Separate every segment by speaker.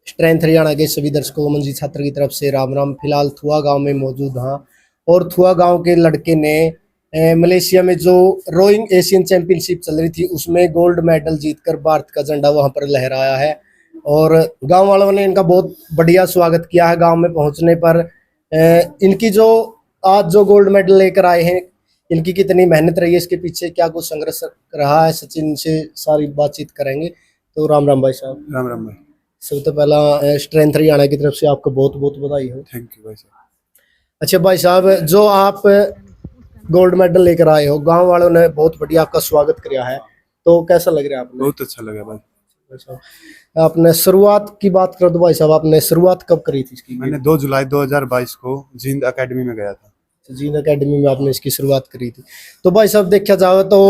Speaker 1: Strength Haryana के सभी दर्शकों को मंजी छात्र की तरफ से राम राम। फिलहाल थुआ गांव में मौजूद हाँ, और थुआ गांव के लड़के ने मलेशिया में जो रोइंग एशियन चैंपियनशिप चल रही थी उसमें गोल्ड मेडल जीतकर भारत का झंडा वहां पर लहराया है। और गांव वालों ने इनका बहुत बढ़िया स्वागत किया है। गांव में पहुंचने पर इनकी जो आज जो गोल्ड मेडल लेकर आए हैं, इनकी कितनी मेहनत रही है, इसके पीछे क्या कुछ संघर्ष रहा है, सचिन से सारी बातचीत करेंगे। तो राम राम भाई साहब।
Speaker 2: राम राम भाई।
Speaker 1: सबसे पहला स्ट्रेंथ हरियाणा की तरफ से आपको बहुत बहुत बधाई हो।
Speaker 2: थैंक यू भाई साहब।
Speaker 1: अच्छा भाई साहब, जो आप गोल्ड मेडल लेकर आए हो, गांव वालों ने बहुत बढ़िया आपका स्वागत किया है, तो कैसा लग रहा है आपने?
Speaker 2: बहुत अच्छा लगा भाई।
Speaker 1: आपने शुरुआत की बात कर दो भाई साहब, आपने शुरुआत कब करी थी इसकी?
Speaker 2: मैंने 2 जुलाई 2022 को जींद एकेडमी में गया था।
Speaker 1: जींद एकेडमी में आपने इसकी शुरुआत करी थी। तो भाई साहब देखा जाए तो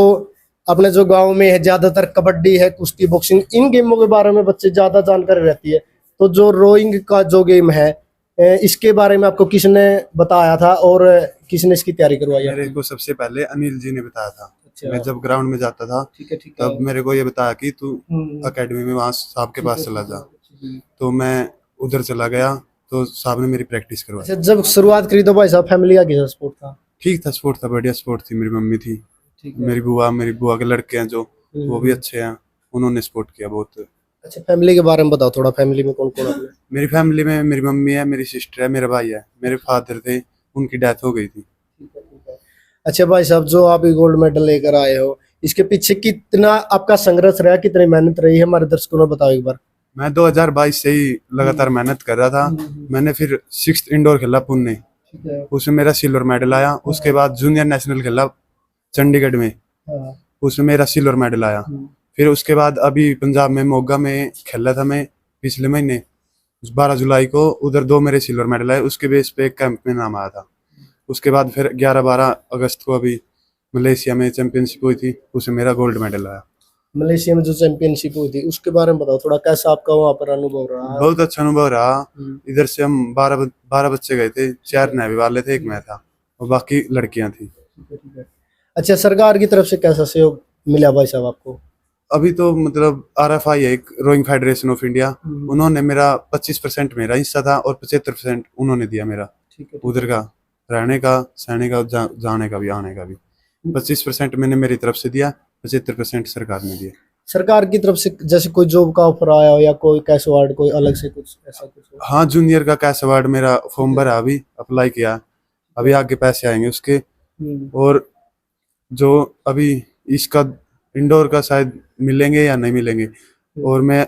Speaker 1: अपने जो गांव में है ज्यादातर कबड्डी है, कुश्ती, बॉक्सिंग, इन गेमों के बारे में बच्चे ज्यादा जानकारी रहती है। तो जो रोइंग का जो गेम है, इसके बारे में आपको किसने बताया था और किसने इसकी तैयारी करवाई?
Speaker 2: मेरे को सबसे पहले अनिल जी ने बताया था।
Speaker 1: अच्छा।
Speaker 2: मैं जब ग्राउंड में जाता था
Speaker 1: ठीक है
Speaker 2: तब मेरे को ये बताया कि तू एकेडमी में वहाँ साहब के पास चला जा। तो मैं उधर चला गया तो साहब ने मेरी प्रैक्टिस करवाई।
Speaker 1: अच्छा, जब शुरुआत करी तो भाई साहब फैमिली का कैसा सपोर्ट था?
Speaker 2: ठीक था, स्पोर्ट था, बढ़िया स्पोर्ट थी। मेरी मम्मी थी, मेरी बुआ के लड़के हैं जो, वो भी अच्छे हैं, उन्होंने सपोर्ट किया बहुत।
Speaker 1: अच्छा, फैमिली के बारे में बताओ थोड़ा, फैमिली में कौन कौन है?
Speaker 2: मेरी फैमिली में मेरी मम्मी है, मेरी सिस्टर है, मेरा भाई है। मेरे फादर थे, उनकी डेथ हो गई थी।
Speaker 1: अच्छा भाई साहब, जो आप ये गोल्ड मेडल लेकर आए हो, इसके पीछे कितना आपका संघर्ष रहा, कितनी मेहनत रही है, हमारे दर्शकों को बताओ एक बार।
Speaker 2: मैं 2022 से ही लगातार मेहनत कर रहा था। मैंने फिर 6th इंडोर खेला पुणे, उसमें मेरा सिल्वर मेडल आया। उसके बाद जूनियर नेशनल खेला चंडीगढ़ में, उसमें मेरा सिल्वर मेडल आया। फिर उसके बाद अभी पंजाब में मोगा में खेला था मैं पिछले महीने 12 जुलाई को, उधर 2 मेरे सिल्वर मेडल आए। उसके बेस पे एक कैंप में नाम आया था। उसके बाद फिर 11-12 अगस्त को अभी मलेशिया में चैंपियनशिप हुई थी, उसमें मेरा गोल्ड मेडल आया।
Speaker 1: मलेशिया में जो चैंपियनशिप हुई थी उसके बारे में बताओ थोड़ा, कैसा आपका वहाँ पर अनुभव रहा?
Speaker 2: बहुत अच्छा अनुभव रहा। इधर से हम 12 बच्चे गए थे, 4 नेवी वाले थे, एक मैं था और बाकी लड़कियां थी।
Speaker 1: अच्छा, सरकार की तरफ से कैसा सहयोग मिला भाई साहब आपको?
Speaker 2: अभी तो मतलब RFI है, एक रोइंग फेडरेशन ऑफ इंडिया, उन्होंने मेरा 25% मेरा हिस्सा था और 75% उन्होंने दिया मेरा। उधर का रहने का, सहने का, जाने का भी, आने का भी 25% मैंने मेरी तरफ से दिया, 75% सरकार ने दिया।
Speaker 1: सरकार की तरफ से जैसे कोई जॉब का ऑफर आया हो या कोई कैश अवार्ड, कोई अलग से कुछ ऐसा कुछ हो?
Speaker 2: हाँ, जूनियर का कैश अवार्ड मेरा फॉर्म भरा, अभी अप्लाई किया, अभी आगे पैसे आएंगे उसके। और जो अभी इसका इंडोर का शायद मिलेंगे या नहीं मिलेंगे। और मैं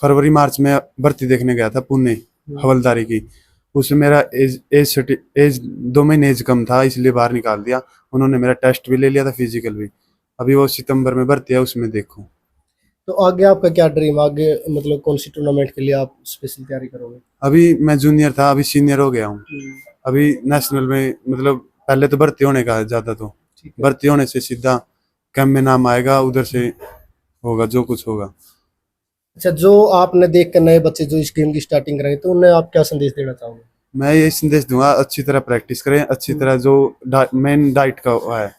Speaker 2: फरवरी मार्च में भर्ती देखने गया था पुणे हवलदारी की, उसमें मेरा एज 2 महीने एज कम था, इसलिए बाहर निकाल दिया। उन्होंने मेरा टेस्ट भी ले लिया था, फिजिकल भी। अभी वो सितंबर में भर्ती है, उसमें देखूं।
Speaker 1: तो आगे आपका क्या ड्रीम, आगे मतलब कौन सी टूर्नामेंट के लिए आप स्पेशल तैयारी करोगे?
Speaker 2: अभी मैं जूनियर था, अभी सीनियर हो गया हूँ। अभी नेशनल में मतलब पहले तो भर्ती होने का है ज्यादा, तो भर्ती होने से सीधा कैंप में नाम आएगा, उधर से होगा जो कुछ होगा।
Speaker 1: अच्छा, जो आपने देख कर नए बच्चे जो इस गेम की स्टार्टिंग करेंगे तो उन्हें आप क्या संदेश देना चाहोगे?
Speaker 2: मैं ये संदेश दूंगा, अच्छी तरह प्रैक्टिस करें, अच्छी तरह जो मेन डाइट का है,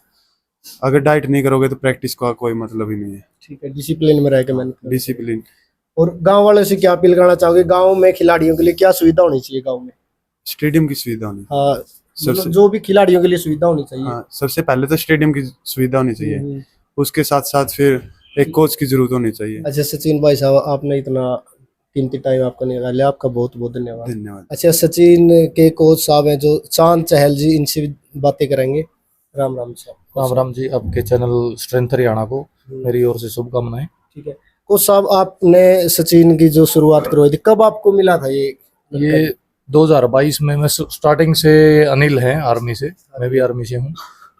Speaker 2: अगर डाइट नहीं करोगे तो प्रैक्टिस का कोई मतलब ही नहीं है।
Speaker 1: ठीक है, डिसिप्लिन में रहकर मैंने
Speaker 2: डिसिप्लिन।
Speaker 1: और गांव वालों से क्या अपील करना चाहोगे? गांव में खिलाड़ियों के लिए क्या सुविधा होनी चाहिए गांव में?
Speaker 2: स्टेडियम की सुविधा होनी।
Speaker 1: हाँ, मतलब जो भी खिलाड़ियों के लिए सुविधा होनी चाहिए।
Speaker 2: हाँ, सबसे पहले तो स्टेडियम की सुविधा होनी चाहिए, उसके साथ साथ फिर एक कोच की जरूरत होनी चाहिए।
Speaker 1: अच्छा सचिन भाई साहब, आपने इतना कीमती टाइम आपका निकाला, आपका बहुत बहुत धन्यवाद।
Speaker 2: धन्यवाद।
Speaker 1: अच्छा, सचिन के कोच साहब हैं जो चांद चहल जी, इनसे भी बातें करेंगे। राम राम साहब।
Speaker 3: राम राम जी, आपके चैनल स्ट्रेंथ हरियाणा को मेरी ओर से शुभकामनाएं।
Speaker 1: ठीक है कोच साहब, आपने सचिन की जो शुरुआत करवाई थी, कब आपको मिला था ये?
Speaker 3: 2022 में। मैं स्टार्टिंग से, अनिल हैं आर्मी से, मैं भी आर्मी से हूँ,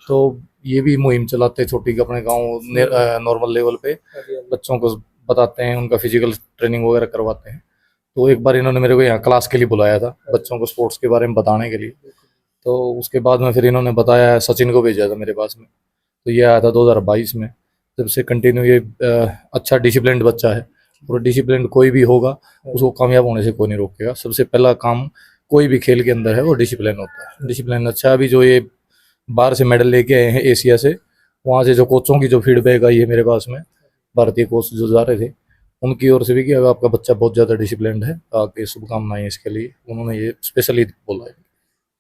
Speaker 3: तो ये भी मुहिम चलाते छोटी अपने गांव नॉर्मल लेवल पे बच्चों को बताते हैं, उनका फिजिकल ट्रेनिंग वगैरह करवाते हैं। तो एक बार इन्होंने मेरे को यहाँ क्लास के लिए बुलाया था, बच्चों को स्पोर्ट्स के बारे में बताने के लिए। तो उसके बाद में फिर इन्होंने बताया, सचिन को भेजा था मेरे पास में, तो ये आया था 2022 में। जब से कंटिन्यू ये अच्छा डिसिप्लिन्ड बच्चा है, और डिसिप्लिन कोई भी होगा उसको कामयाब होने से कोई नहीं रोकेगा। सबसे पहला काम कोई भी खेल के अंदर है वो डिसिप्लिन होता है। डिसिप्लिन अच्छा, अभी जो ये बाहर से मेडल लेके आए हैं एशिया से, वहाँ से जो कोचों की जो फीडबैक आई है मेरे पास में, भारतीय कोच जो जा रहे थे, उनकी ओर से भी कि अगर आपका बच्चा बहुत ज़्यादा डिसिप्लिन्ड है, आगे शुभकामनाएं इसके लिए, उन्होंने ये स्पेशली बोला है।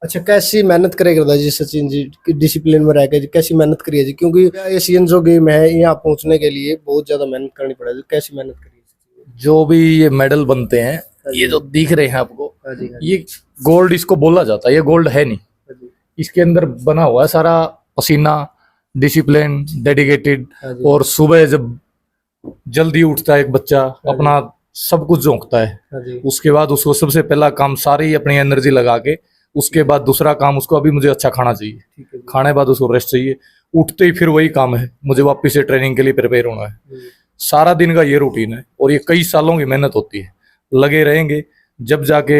Speaker 1: अच्छा, कैसी मेहनत करेगा जी सचिन जी डिसिप्लिन में रहकर जी, कैसी मेहनत करिए जी, क्योंकि एशियन जो गेम है यहाँ पहुंचने के लिए बहुत ज्यादा मेहनत करनी पड़ेगी, कैसी मेहनत करिए?
Speaker 3: जो भी ये मेडल बनते हैं, ये जो दिख रहे हैं आपको,
Speaker 1: हाँ जी, हाँ जी,
Speaker 3: ये गोल्ड इसको बोला जाता है, ये गोल्ड है नहीं।
Speaker 1: हाँ जी,
Speaker 3: इसके अंदर बना हुआ है सारा पसीना, डिसिप्लिन, डेडिकेटेड,
Speaker 1: हाँ जी,
Speaker 3: और सुबह जब जल्दी उठता है एक बच्चा, अपना सब कुछ झोंकता है,
Speaker 1: हाँ जी,
Speaker 3: उसके बाद उसको सबसे पहला काम सारी अपनी एनर्जी लगा के, उसके बाद दूसरा काम उसको अभी मुझे अच्छा खाना चाहिए,
Speaker 1: ठीक है जी,
Speaker 3: खाने बाद उसको रेस्ट चाहिए, उठते ही फिर वही काम है, मुझे वापस से ट्रेनिंग के लिए प्रिपेयर होना है।
Speaker 1: हम्म,
Speaker 3: सारा दिन का ये रूटीन है और ये कई सालों की मेहनत होती है, लगे रहेंगे जब जाके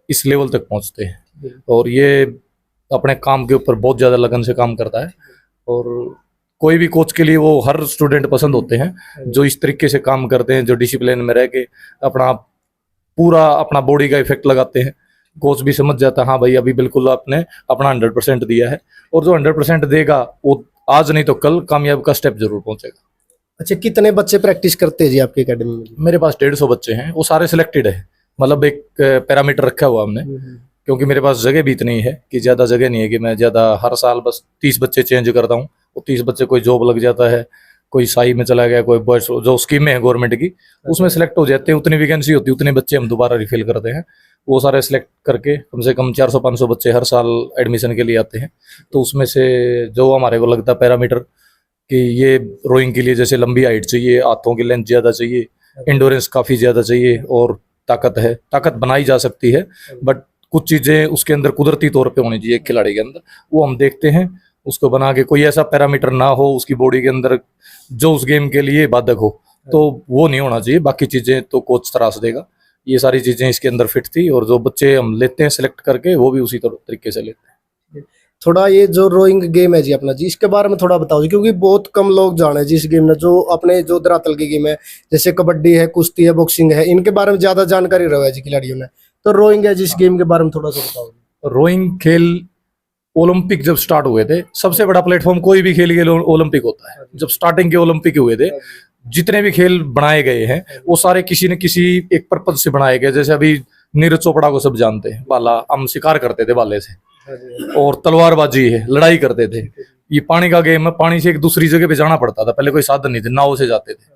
Speaker 3: इस लेवल तक पहुंचते हैं। और ये अपने काम के ऊपर बहुत ज़्यादा लगन से काम करता है, और कोई भी कोच के लिए वो हर स्टूडेंट पसंद होते हैं जो इस तरीके से काम करते हैं, जो डिसिप्लिन में रह के अपना पूरा अपना बॉडी का इफेक्ट लगाते हैं। कोच भी समझ जाता है हाँ भाई अभी बिल्कुल आपने अपना 100% दिया है, और जो 100% देगा वो आज नहीं तो कल कामयाब का स्टेप जरूर पहुंचेगा।
Speaker 1: अच्छा, कितने बच्चे प्रैक्टिस करते हैं जी आपकी एकेडमी में?
Speaker 3: मेरे पास 150 बच्चे हैं, वो सारे सिलेक्टेड है, मतलब एक पैरामीटर रखा हुआ हमने, क्योंकि मेरे पास जगह भी इतनी है कि ज़्यादा जगह नहीं है कि मैं ज़्यादा हर साल बस 30 बच्चे चेंज करता हूँ। वो 30 बच्चे कोई जॉब लग जाता है, कोई साई में चला गया, कोई बॉयज जो स्कीमें हैं गवर्नमेंट की उसमें सेलेक्ट हो जाते हैं, उतनी वैकेंसी होती है, उतने बच्चे हम दोबारा रिफिल करते हैं। वो सारे सेलेक्ट करके कम से कम 400-500 बच्चे हर साल एडमिशन के लिए आते हैं। तो उसमें से जो हमारे को लगता है पैरामीटर कि ये रोइंग के लिए जैसे लंबी हाइट चाहिए, हाथों की लेंथ ज़्यादा चाहिए, इंडोरेंस काफ़ी ज़्यादा चाहिए, और ताकत है, ताकत बनाई जा सकती है, बट कुछ चीज़ें उसके अंदर कुदरती तौर पे होनी चाहिए एक खिलाड़ी के अंदर, वो हम देखते हैं उसको बना के। कोई ऐसा पैरामीटर ना हो उसकी बॉडी के अंदर जो उस गेम के लिए बाधक हो, तो वो नहीं होना चाहिए, बाकी चीज़ें तो कोच तराश देगा। ये सारी चीज़ें इसके अंदर फिट थी, और जो बच्चे हम लेते हैं सिलेक्ट करके वो भी उसी तरीके से लेते हैं।
Speaker 1: थोड़ा ये जो रोइंग गेम है जी अपना जी, इसके बारे में थोड़ा बताओ जी, क्योंकि बहुत कम लोग जाने जी इस गेम में, जो अपने जो धरातल की गेम है जैसे कबड्डी है, कुश्ती है, बॉक्सिंग है, इनके बारे में ज्यादा जानकारी रहा है जी खिलाड़ियों ने। तो रोइंग है जी, इस गेम के बारे में थोड़ा सा बताओ।
Speaker 3: रोइंग खेल ओलंपिक जब स्टार्ट हुए थे, सबसे बड़ा प्लेटफॉर्म कोई भी खेल के लिए ओलंपिक होता है। जब स्टार्टिंग के ओलंपिक हुए थे, जितने भी खेल बनाए गए हैं वो सारे किसी न किसी एक पर्पज से बनाए गए। जैसे अभी नीरज चोपड़ा को सब जानते हैं, भाला, हम शिकार करते थे भाले से, और तलवारबाजी है, लड़ाई करते थे। ये पानी का गेम है, पानी से एक दूसरी जगह पे जाना पड़ता था, पहले कोई साधन नहीं थे, नाव से जाते थे।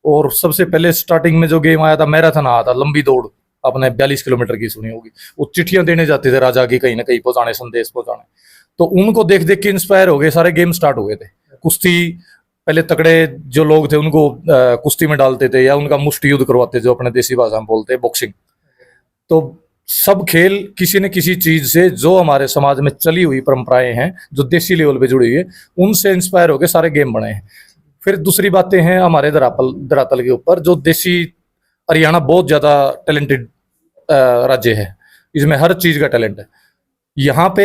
Speaker 3: और सबसे पहले स्टार्टिंग में जो गेम आया था मैराथन आया था, लंबी दौड़, आपने 42 किलोमीटर की सुनी होगी। वो चिट्ठियां देने जाते थे राजा की, कहीं ना कहीं पहुंचाने, संदेश पहुंचाने। तो उनको देख देख के इंस्पायर हो गए, सारे गेम स्टार्ट हुए थे। कुश्ती पहले तगड़े जो लोग थे उनको कुश्ती में डालते थे, या उनका मुष्टि युद्ध करवाते, जो अपने देसी भाषा में बोलते हैं बॉक्सिंग। तो सब खेल किसी न किसी चीज से जो हमारे समाज में चली हुई परंपराएं हैं, जो देसी लेवल पे जुड़ी हुई है, उनसे इंस्पायर होकर सारे गेम बने हैं। फिर दूसरी बातें हैं हमारे धरातल के ऊपर, जो देसी हरियाणा बहुत ज्यादा टैलेंटेड राज्य है, इसमें हर चीज का टैलेंट है। यहाँ पे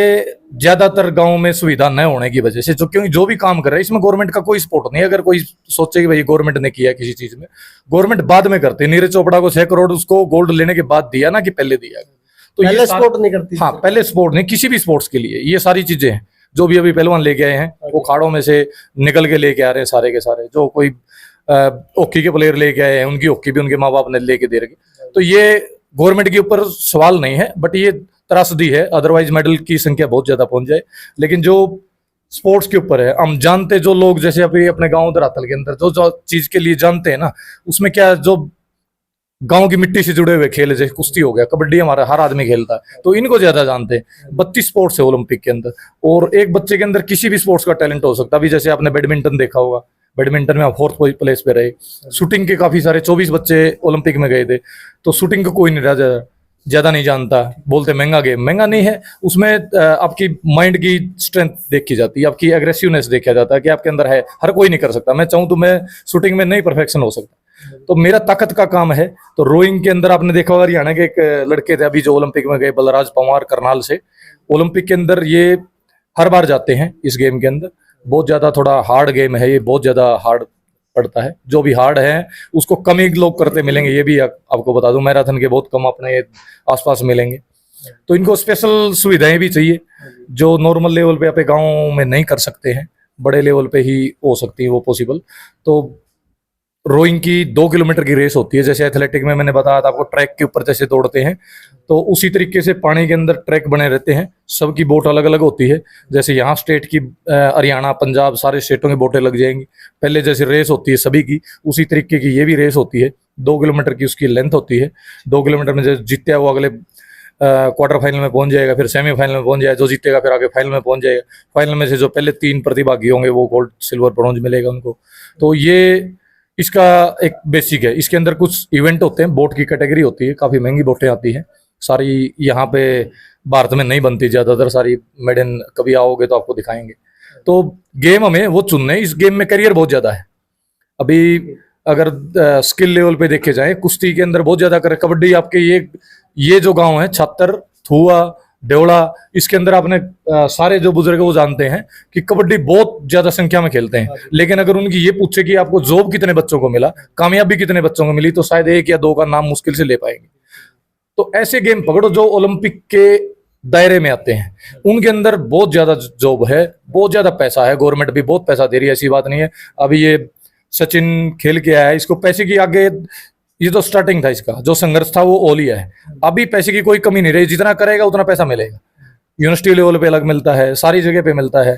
Speaker 3: ज्यादातर गांव में सुविधा न होने की वजह से, जो क्योंकि जो भी काम कर रहे हैं इसमें गवर्नमेंट का कोई सपोर्ट नहीं है। अगर कोई सोचे कि भाई गवर्नमेंट ने किया किसी चीज में, गवर्नमेंट बाद में करती है। नीरज चोपड़ा को 6 करोड़ उसको गोल्ड लेने के बाद दिया ना, कि पहले दिया। तो
Speaker 1: पहले सपोर्ट नहीं करती?
Speaker 3: हाँ, पहले सपोर्ट नहीं, किसी भी स्पोर्ट्स के लिए ये सारी चीजें हैं। जो भी अभी पहलवान लेके आए हैं वो खाड़ों में से निकल के लेके आ रहे हैं सारे के सारे। जो कोई हॉकी के प्लेयर लेके आए हैं, उनकी हॉकी भी उनके माँ बाप ने लेके दे रखी। तो ये गवर्नमेंट के ऊपर सवाल नहीं है, बट ये त्रासदी है, अदरवाइज मेडल की संख्या बहुत ज्यादा पहुंच जाए। लेकिन जो स्पोर्ट्स के ऊपर है, हम जानते, जो लोग जैसे अभी अपने गांव धरातल के अंदर जो जो चीज के लिए जानते हैं ना, उसमें क्या, जो गांव की मिट्टी से जुड़े हुए खेल, जैसे कुश्ती हो गया, कबड्डी हमारा हर आदमी खेलता है, तो इनको ज्यादा जानते हैं। 32 स्पोर्ट्स है ओलंपिक के अंदर, और एक बच्चे के अंदर किसी भी स्पोर्ट्स का टैलेंट हो सकता है। अभी जैसे आपने बैडमिंटन देखा होगा, बैडमिंटन में आप 4th प्लेस पे रहे। शूटिंग के काफी सारे 24 बच्चे ओलंपिक में गए थे, तो शूटिंग को कोई नहीं ज्यादा नहीं जानता, बोलते महंगा गेम। महंगा नहीं है, उसमें आपकी माइंड की स्ट्रेंथ देखी जाती है, आपकी एग्रेसिवनेस देखा जाता है कि आपके अंदर है। हर कोई नहीं कर सकता, मैं चाहूँ तो मैं शूटिंग में नहीं परफेक्शन हो सकता, तो मेरा ताकत का काम है। तो रोइंग के अंदर आपने देखा होगा, हरियाणा के एक लड़के थे अभी जो ओलंपिक में गए, बलराज पंवार, करनाल से। ओलंपिक के अंदर ये हर बार जाते हैं इस गेम के अंदर। बहुत ज्यादा थोड़ा हार्ड गेम है ये, बहुत ज्यादा हार्ड पड़ता है। जो भी हार्ड है उसको कम ही लोग करते मिलेंगे, ये भी आपको बता दूं। मैराथन के बहुत कम अपने आसपास मिलेंगे। तो इनको स्पेशल सुविधाएं भी चाहिए, जो नॉर्मल लेवल पे अपने गाँव में नहीं कर सकते हैं, बड़े लेवल पे ही हो सकती है वो पॉसिबल। तो रोइंग की 2 किलोमीटर की रेस होती है, जैसे एथलेटिक में मैंने बताया था आपको, ट्रैक के ऊपर जैसे दौड़ते हैं, तो उसी तरीके से पानी के अंदर ट्रैक बने रहते हैं। सबकी बोट अलग अलग होती है, जैसे यहाँ स्टेट की हरियाणा पंजाब सारे स्टेटों की बोटें लग जाएंगी। पहले जैसे रेस होती है सभी की, उसी तरीके की ये भी रेस होती है। 2 किलोमीटर की उसकी लेंथ होती है। 2 किलोमीटर में जो जीतता है वो अगले क्वार्टर फाइनल में पहुंच जाएगा, फिर सेमीफाइनल में पहुंच जाएगा, जो जीतेगा फिर आगे फाइनल में पहुंच जाएगा। फाइनल में से जो पहले 3 प्रतिभागी होंगे वो गोल्ड सिल्वर ब्रॉन्ज मिलेगा उनको। तो ये इसका एक बेसिक है। इसके अंदर कुछ इवेंट होते हैं, बोट की कैटेगरी होती है, काफ़ी महंगी बोटें आती हैं सारी। यहाँ पे भारत में नहीं बनती ज़्यादातर सारी, मेड इन, कभी आओगे तो आपको दिखाएंगे। तो गेम हमें वो चुनने, इस गेम में करियर बहुत ज़्यादा है। अभी अगर स्किल लेवल पे देखे जाए, कुश्ती के अंदर बहुत ज़्यादा करे, कबड्डी आपके ये जो गांव है छात्र, थुआ, देवड़ा, इसके अंदर आपने सारे जो बुजुर्ग वो जानते हैं कि कबड्डी बहुत ज्यादा संख्या में खेलते हैं। लेकिन अगर उनकी ये पूछे कि आपको जॉब कितने बच्चों को मिला, कामयाबी कितने बच्चों को मिली, तो शायद 1 या 2 का नाम मुश्किल से ले पाएंगे। तो ऐसे गेम पकड़ो जो ओलंपिक के दायरे में आते हैं, उनके अंदर बहुत ज्यादा जॉब है, बहुत ज्यादा पैसा है, गवर्नमेंट भी बहुत पैसा दे रही है, ऐसी बात नहीं है। अभी ये सचिन खेल के आया है, इसको पैसे की आगे, ये तो स्टार्टिंग था, इसका जो संघर्ष था वो ओलिया है। अभी पैसे की कोई कमी नहीं रही, जितना करेगा उतना पैसा मिलेगा। यूनिवर्सिटी लेवल पे अलग मिलता है, सारी जगह पे मिलता है।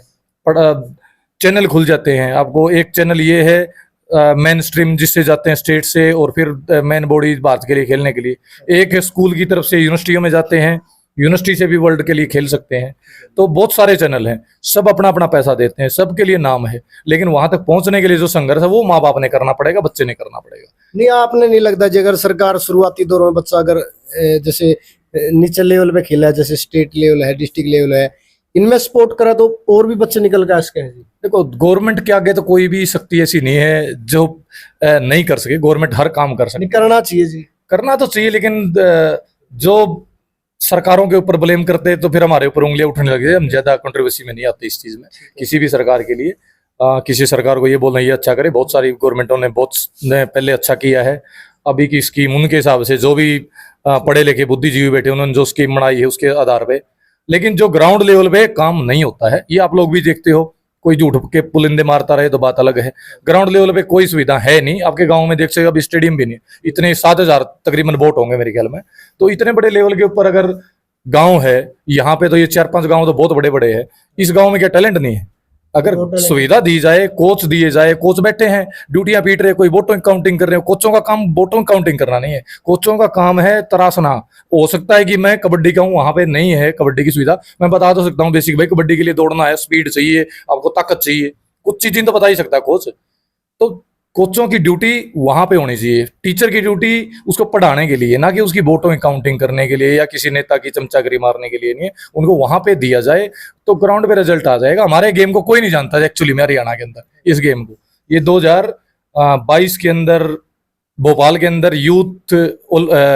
Speaker 3: चैनल खुल जाते हैं आपको। एक चैनल ये है मेन स्ट्रीम, जिससे जाते हैं स्टेट से, और फिर मेन बॉडी भारत के लिए खेलने के लिए। एक है स्कूल की तरफ से यूनिवर्सिटियों में जाते हैं, यूनिवर्सिटी से भी वर्ल्ड के लिए खेल सकते हैं। तो बहुत सारे चैनल हैं, सब अपना अपना पैसा देते हैं, सबके लिए नाम है। लेकिन वहां तक पहुंचने के लिए जो संघर्ष है वो माँ बाप ने करना पड़ेगा, बच्चे ने करना पड़ेगा।
Speaker 1: नहीं, आपने नहीं लगता जी अगर सरकार शुरुआती दौर में बच्चा अगर जैसे नीचे लेवल पे खेला है, जैसे स्टेट लेवल है, डिस्ट्रिक्ट लेवल है, इनमें सपोर्ट करा तो और भी बच्चे निकल के आ सके हैं जी?
Speaker 3: देखो, गवर्नमेंट के आगे तो कोई भी शक्ति ऐसी नहीं है जो नहीं कर सके। गवर्नमेंट हर काम कर सके,
Speaker 1: नहीं, करना चाहिए जी,
Speaker 3: करना तो चाहिए। लेकिन जो सरकारों के ऊपर ब्लेम करते हैं तो फिर हमारे ऊपर उंगलियां उठने लगी। हम ज्यादा कंट्रोवर्सी में नहीं आते इस चीज में, किसी भी सरकार के लिए। किसी सरकार को ये बोलना ये अच्छा करे, बहुत सारी गवर्नमेंटों ने पहले अच्छा किया है। अभी की स्कीम उनके हिसाब से, जो भी पढ़े लिखे बुद्धिजीवी बैठे उन्होंने जो स्कीम बनाई है उसके आधार पे, लेकिन जो ग्राउंड लेवल पे काम नहीं होता है, ये आप लोग भी देखते हो। कोई झूठ के पुलिंदे मारता रहे तो बात अलग है, ग्राउंड लेवल पे कोई सुविधा है नहीं। आपके गांव में देख सकते अभी स्टेडियम भी नहीं, इतने 7,000 तकरीबन वोट होंगे मेरे ख्याल में। तो इतने बड़े लेवल के ऊपर अगर गांव है, यहाँ पे तो ये 4-5 गांव तो बहुत बड़े बड़े हैं, इस गांव में क्या टैलेंट नहीं है? अगर सुविधा दी जाए, कोच दिए जाए, कोच बैठे हैं ड्यूटियां पीट रहे, कोई वोटों की काउंटिंग कर रहे हो। कोचों का काम वोटों की काउंटिंग करना नहीं है, कोचों का काम है तराशना। हो सकता है कि मैं कबड्डी का हूँ, वहां पे नहीं है कबड्डी की सुविधा, मैं बता तो सकता हूँ बेसिक, भाई कबड्डी के लिए दौड़ना है, स्पीड चाहिए, आपको ताकत चाहिए, कुछ चीजें तो बता ही सकता है कोच। तो कोचों की ड्यूटी वहां पे होनी चाहिए, टीचर की ड्यूटी उसको पढ़ाने के लिए, ना कि उसकी वोटों की काउंटिंग करने के लिए या किसी नेता की चमचागिरी मारने के लिए नहीं है। उनको वहां पे दिया जाए तो ग्राउंड पे रिजल्ट आ जाएगा। हमारे गेम को कोई नहीं जानता एक्चुअली में हरियाणा के अंदर इस गेम को। ये 2022 के अंदर भोपाल के अंदर यूथ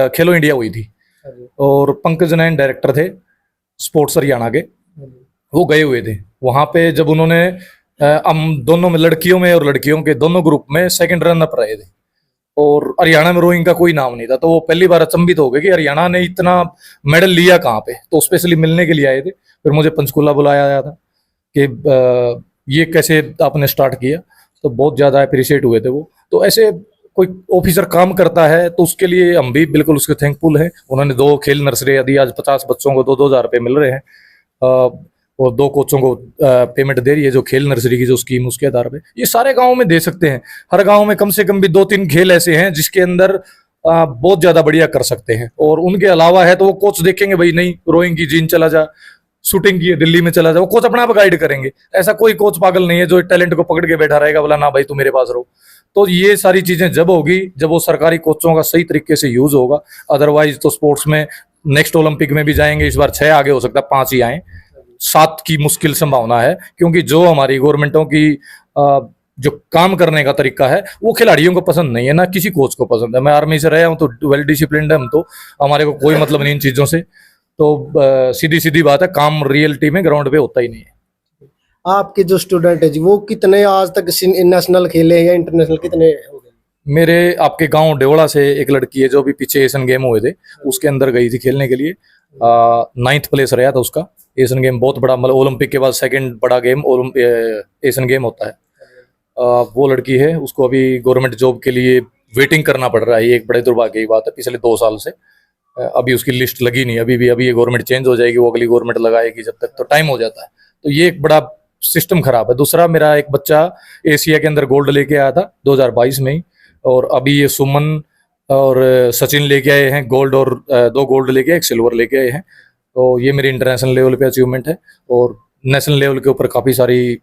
Speaker 3: खेलो इंडिया हुई थी, और पंकज नैन डायरेक्टर थे स्पोर्ट्स हरियाणा के, वो गए हुए थे वहां पे। जब उन्होंने हम दोनों में, लड़कियों में और लड़कियों के दोनों ग्रुप में सेकंड रन अप रहे थे, और हरियाणा में रोइंग का कोई नाम नहीं था। तो वो पहली बार अचंभित हो गए कि हरियाणा ने इतना मेडल लिया कहाँ पे। तो स्पेशली मिलने के लिए आए थे। फिर मुझे पंचकुला बुलाया गया था कि ये कैसे आपने स्टार्ट किया, तो बहुत ज़्यादा अप्रिशिएट हुए थे वो। तो ऐसे कोई ऑफिसर काम करता है तो उसके लिए हम भी बिल्कुल उसके थैंकफुल हैं। उन्होंने 2 खेल नर्सरी दी, आज 50 बच्चों को 2-2 हज़ार रुपये मिल रहे हैं, और 2 कोचों को पेमेंट दे रही है जो खेल नर्सरी की जो स्कीम, उसके आधार पे ये सारे गांवों में दे सकते हैं। हर गांव में कम से कम भी 2-3 खेल ऐसे हैं जिसके अंदर बहुत ज्यादा बढ़िया कर सकते हैं। और उनके अलावा है तो वो कोच देखेंगे, भाई नहीं रोइंग की जीन चला जा, शूटिंग की दिल्ली में चला जा, वो कोच अपना आप गाइड करेंगे। ऐसा कोई कोच पागल नहीं है जो टैलेंट को पकड़ के बैठा रहेगा, बोला ना भाई तू मेरे पास रहो। तो ये सारी चीजें जब होगी, जब वो सरकारी कोचों का सही तरीके से यूज होगा। अदरवाइज तो स्पोर्ट्स में नेक्स्ट ओलंपिक में भी जाएंगे, इस बार 6 आगे हो सकता है 5 ही आए, 7 की मुश्किल संभावना है। क्योंकि जो हमारी गवर्नमेंटों की जो काम करने का तरीका है वो खिलाड़ियों को पसंद नहीं है, ना किसी कोच को पसंद है। मैं आर्मी से रहा हूँ तो वेल डिसिप्लिन्ड है हम, तो हमारे को कोई मतलब नहीं इन चीजों से। तो सीधी सीधी बात है, काम रियलिटी में ग्राउंड पे होता ही नहीं है।
Speaker 1: आपके जो स्टूडेंट है जी, वो कितने आज तक नेशनल खेले या इंटरनेशनल कितने हो गए?
Speaker 3: मेरे आपके गांव डेवड़ा से एक लड़की है जो भी पीछे एशियन गेम हुए थे उसके अंदर गई थी खेलने के लिए, 9th प्लेस रहा था उसका। एशियन गेम बहुत बड़ा, मतलब ओलंपिक के बाद 2nd बड़ा गेम एशियन गेम होता है। वो लड़की है, उसको अभी गवर्नमेंट जॉब के लिए वेटिंग करना पड़ रहा है। ये एक बड़े दुर्भाग्य की बात है। पिछले 2 साल से अभी उसकी लिस्ट लगी नहीं, अभी ये गवर्नमेंट चेंज हो जाएगी, वो अगली गवर्नमेंट लगाएगी, जब तक तो टाइम हो जाता है। तो ये एक बड़ा सिस्टम खराब है। दूसरा, मेरा एक बच्चा एशिया के अंदर गोल्ड लेके आया था 2022 में ही, और अभी ये सुमन और सचिन लेके आए हैं गोल्ड, और 2 गोल्ड लेके एक सिल्वर लेके आए हैं। तो ये मेरी इंटरनेशनल लेवल पे अचीवमेंट है। और नेशनल लेवल के ऊपर काफ़ी सारी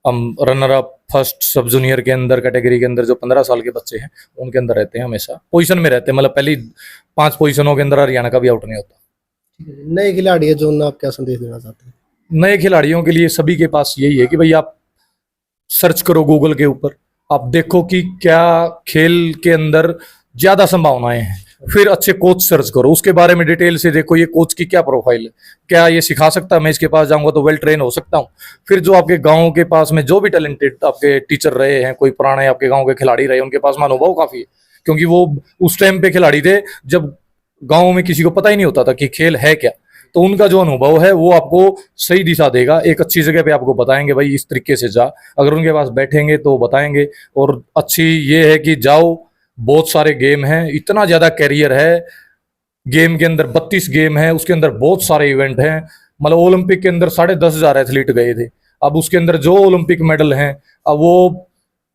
Speaker 3: हम रनर अप, फर्स्ट, सब जूनियर के अंदर कैटेगरी के अंदर जो 15 साल के बच्चे हैं उनके अंदर रहते हैं, हमेशा पोजीशन में रहते हैं। मतलब पहली 5 पोजीशनों के अंदर हरियाणा का भी आउट नहीं होता।
Speaker 1: नए खिलाड़ी है जो उन्हें आप क्या संदेश देना चाहते हैं?
Speaker 3: नए खिलाड़ियों के लिए सभी के पास यही है कि भाई आप सर्च करो गूगल के ऊपर, आप देखो कि क्या खेल के अंदर ज्यादा संभावनाएं हैं, फिर अच्छे कोच सर्च करो, उसके बारे में डिटेल से देखो ये कोच की क्या प्रोफाइल है, क्या ये सिखा सकता है, मैं इसके पास जाऊंगा तो वेल ट्रेन हो सकता हूँ। फिर जो आपके गांव के पास में जो भी टैलेंटेड आपके टीचर रहे हैं, कोई पुराने आपके गांव के खिलाड़ी रहे, उनके पास में अनुभव काफी है, क्योंकि वो उस टाइम पे खिलाड़ी थे जब गाँव में किसी को पता ही नहीं होता था कि खेल है क्या। तो उनका जो अनुभव है वो आपको सही दिशा देगा, एक अच्छी जगह पे आपको बताएंगे भाई इस तरीके से जा। अगर उनके पास बैठेंगे तो बताएंगे। और अच्छी ये है कि जाओ, बहुत सारे गेम हैं, इतना ज़्यादा कैरियर है गेम के अंदर, 32 गेम है, उसके अंदर बहुत सारे इवेंट हैं। मतलब ओलंपिक के अंदर 10,500 एथलीट गए थे, अब उसके अंदर जो ओलंपिक मेडल हैं, अब वो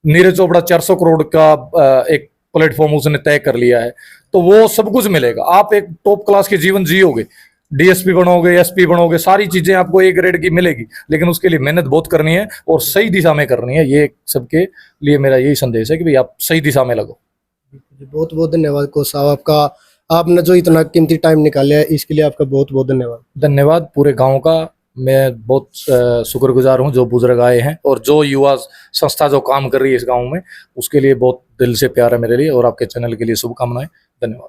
Speaker 3: नीरज चोपड़ा 400 करोड़ का एक प्लेटफॉर्म उसने तय कर लिया है। तो वो सब कुछ मिलेगा, आप एक टॉप क्लास के जीवन जियोगे, डीएसपी बनोगे, एसपी बनोगे, सारी चीजें आपको एक ग्रेड की मिलेगी, लेकिन उसके लिए मेहनत बहुत करनी है और सही दिशा में करनी है। ये सबके लिए मेरा यही संदेश है कि भाई आप सही दिशा में लगो।
Speaker 1: बहुत बहुत धन्यवाद कोच साहब, आपका, आपने जो इतना कीमती टाइम निकाला है इसके लिए आपका बहुत बहुत धन्यवाद।
Speaker 3: धन्यवाद पूरे गांव का, मैं बहुत शुक्रगुजार हूं जो बुजुर्ग आए हैं, और जो युवा संस्था जो काम कर रही है इस गांव में, उसके लिए बहुत दिल से प्यार है मेरे लिए, और आपके चैनल के लिए शुभकामनाएं। धन्यवाद।